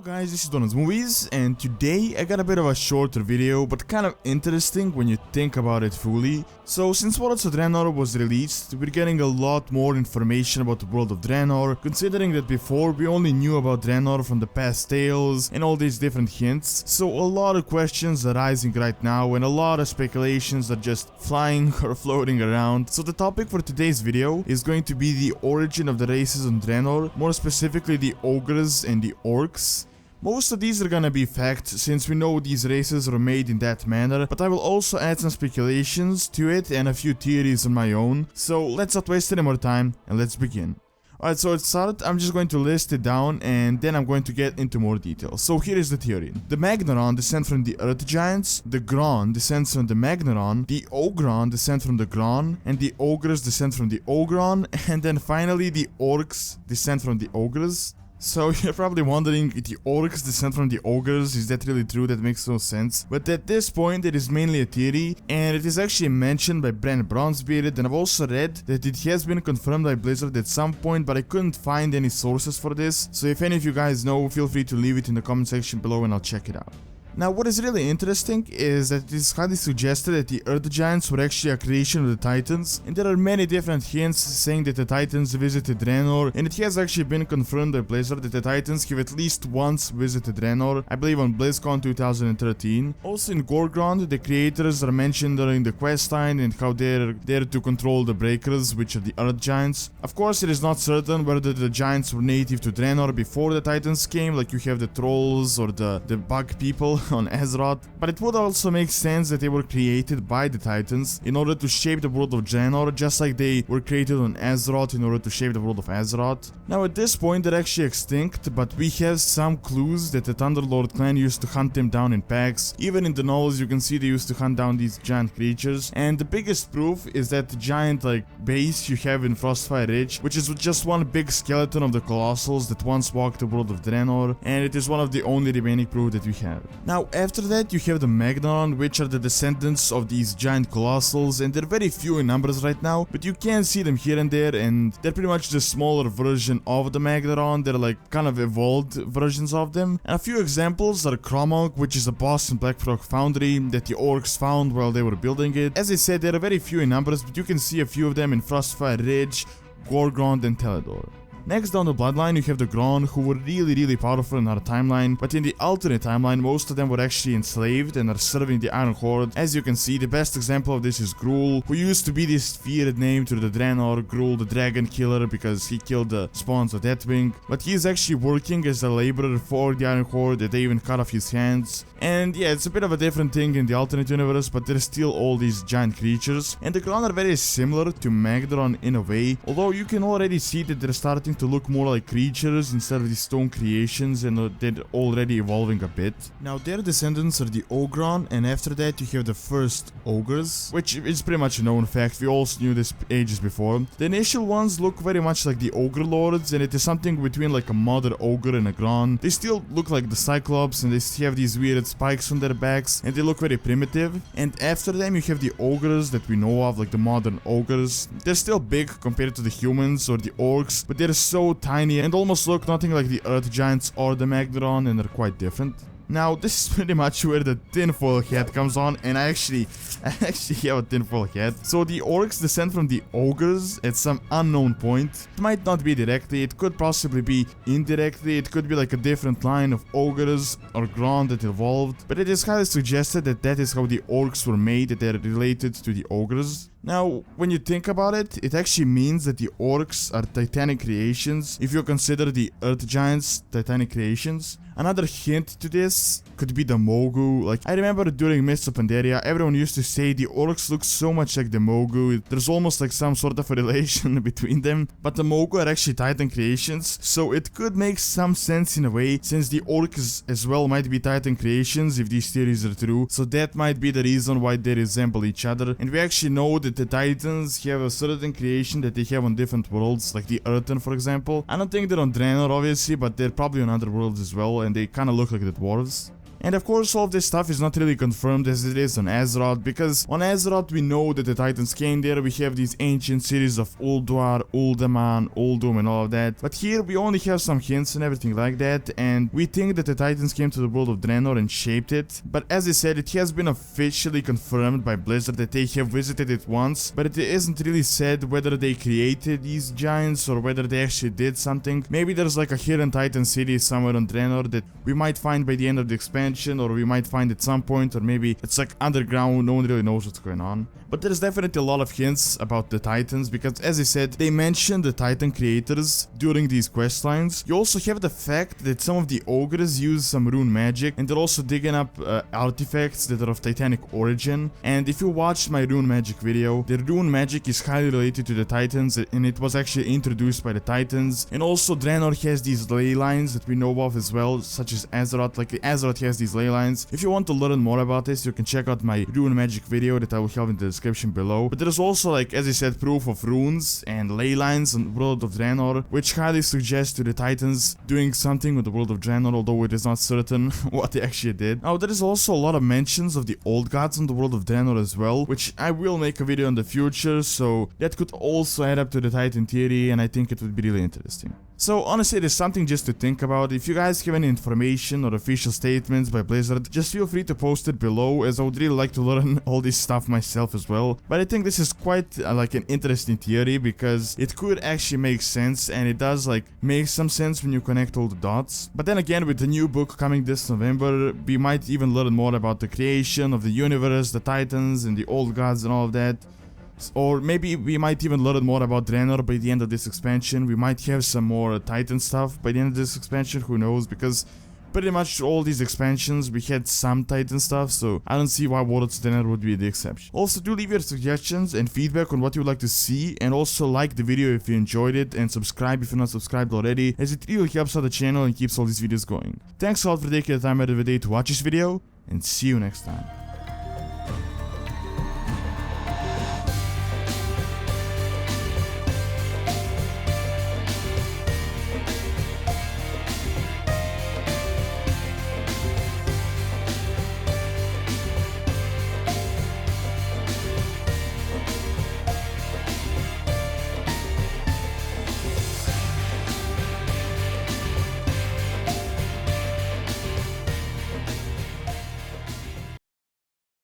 Hello guys, this is Donald's Movies, and today I got a bit of a shorter video, but kind of interesting when you think about it fully. So since Orcs of Draenor was released, we're getting a lot more information about the world of Draenor, considering that before we only knew about Draenor from the past tales and all these different hints. So a lot of questions are rising right now and a lot of speculations are just flying or floating around. So the topic for today's video is going to be the origin of the races on Draenor, more specifically the Ogres and the Orcs. Most of these are gonna be facts, since we know these races are made in that manner, but I will also add some speculations to it and a few theories on my own. So let's not waste any more time and let's begin. Alright, so to start, I'm just going to list it down and then I'm going to get into more details. So here is the theory. The Magaron descend from the Earth Giants, the Gronn descends from the Magaron, the Ogron descend from the Gronn, and the Ogres descend from the Ogron, and then finally the Orcs descend from the Ogres. So you're probably wondering, the Orcs descend from the Ogres, is that really true? That makes no sense. But at this point it is mainly a theory, and it is actually mentioned by Brent Bronzebeard, and I've also read that it has been confirmed by Blizzard at some point, but I couldn't find any sources for this. So if any of you guys know, feel free to leave it in the comment section below and I'll check it out. Now, what is really interesting is that it is highly suggested that the Earth Giants were actually a creation of the Titans, and there are many different hints saying that the Titans visited Draenor, and it has actually been confirmed by Blizzard that the Titans have at least once visited Draenor, I believe on BlizzCon 2013. Also in Gorgon, the creators are mentioned during the questline and how they're there to control the Breakers, which are the Earth Giants. Of course, it is not certain whether the Giants were native to Draenor before the Titans came, like you have the Trolls or the Bug people on Azeroth, but it would also make sense that they were created by the Titans in order to shape the world of Draenor, just like they were created on Azeroth in order to shape the world of Azeroth. Now at this point they're actually extinct, but we have some clues that the Thunderlord clan used to hunt them down in packs. Even in the novels you can see they used to hunt down these giant creatures, and the biggest proof is that giant base you have in Frostfire Ridge, which is just one big skeleton of the Colossals that once walked the world of Draenor, and it is one of the only remaining proof that we have. Now after that you have the Magaron, which are the descendants of these giant Colossals, and they're very few in numbers right now, but you can see them here and there, and they're pretty much the smaller version of the Magaron. They're kind of evolved versions of them. And a few examples are Cromog, which is a boss in Blackfrog Foundry that the Orcs found while they were building it. As I said, there are very few in numbers, but you can see a few of them in Frostfire Ridge, Gorgon, and Teledor. Next down the bloodline you have the Gronn, who were really powerful in our timeline, but in the alternate timeline most of them were actually enslaved and are serving the Iron Horde. As you can see, the best example of this is Gruul, who used to be this feared name to the Draenor, Gruul the Dragon Killer, because he killed the spawns of Deathwing, but he is actually working as a laborer for the Iron Horde, that they even cut off his hands. And yeah, it's a bit of a different thing in the alternate universe, but there's still all these giant creatures, and the Gronn are very similar to Magaron in a way, although you can already see that they're starting to look more like creatures instead of these stone creations, and they're already evolving a bit. Now their descendants are the Ogron, and after that you have the first Ogres, which is pretty much a known fact. We also knew this ages before. The initial ones look very much like the Ogre Lords, and it is something between like a Mother Ogre and a Gronn. They still look like the Cyclops, and they have these weird spikes on their backs, and they look very primitive. And after them you have the Ogres that we know of, like the modern Ogres. They're still big compared to the humans or the Orcs, but they're so tiny and almost look nothing like the Earth Giants or the Magaron, and they're quite different. Now this is pretty much where the tinfoil hat comes on, and I actually have a tinfoil hat. So the Orcs descend from the Ogres at some unknown point. It might not be directly, it could possibly be indirectly, it could be like a different line of Ogres or Gronn that evolved, but it is highly suggested that that is how the Orcs were made, that they're related to the Ogres. Now, when you think about it, it actually means that the Orcs are Titanic creations, if you consider the Earth Giants Titanic creations. Another hint to this could be the Mogu. I remember during Mists of Pandaria, everyone used to say the Orcs look so much like the Mogu. There's almost like some sort of a relation between them. But the Mogu are actually Titan creations, so it could make some sense in a way, since the Orcs as well might be Titan creations if these theories are true. So that might be the reason why they resemble each other. And we actually know that the Titans have a certain creation that they have on different worlds, like the Earthen for example. I don't think they're on Draenor obviously, but they're probably on other worlds as well, and they kinda look like the dwarves. And of course all of this stuff is not really confirmed as it is on Azeroth, because on Azeroth we know that the Titans came there, we have these ancient cities of Ulduar, Uldaman, Uldum and all of that, but here we only have some hints and everything like that, and we think that the Titans came to the world of Draenor and shaped it, but as I said, it has been officially confirmed by Blizzard that they have visited it once, but it isn't really said whether they created these giants or whether they actually did something. Maybe there's like a hidden Titan city somewhere on Draenor that we might find by the end of the expansion, or we might find at some point, or maybe it's like underground, no one really knows what's going on. But there's definitely a lot of hints about the Titans, because as I said, they mentioned the Titan creators during these quest lines. You also have the fact that some of the Ogres use some rune magic, and they're also digging up artifacts that are of Titanic origin. And if you watched my rune magic video, the rune magic is highly related to the Titans, and it was actually introduced by the Titans. And also Draenor has these ley lines that we know of as well, such as Azeroth, like Azeroth has these ley lines. If you want to learn more about this, you can check out my rune magic video that I will have in the description below. But there's also, like, as I said, proof of runes and ley lines on the world of Draenor, which highly suggests to the Titans doing something with the world of Draenor, although it is not certain what they actually did. Now, there is also a lot of mentions of the old gods in the world of Draenor as well, which I will make a video in the future, so that could also add up to the Titan theory, and I think it would be really interesting. So honestly, there's something just to think about. If you guys have any information or official statements by Blizzard, just feel free to post it below, as I would really like to learn all this stuff myself as well. But I think this is quite like an interesting theory, because it could actually make sense, and it does like make some sense when you connect all the dots. But then again, with the new book coming this November, we might even learn more about the creation of the universe, the Titans and the old gods and all of that. Or maybe we might even learn more about Draenor by the end of this expansion. We might have some more Titan stuff by the end of this expansion, who knows, because pretty much all these expansions we had some Titan stuff, so I don't see why Worlds Draenor would be the exception. Also, do leave your suggestions and feedback on what you would like to see, and also like the video if you enjoyed it, and subscribe if you're not subscribed already, as it really helps out the channel and keeps all these videos going. Thanks a lot for taking the time out of the day to watch this video, and see you next time.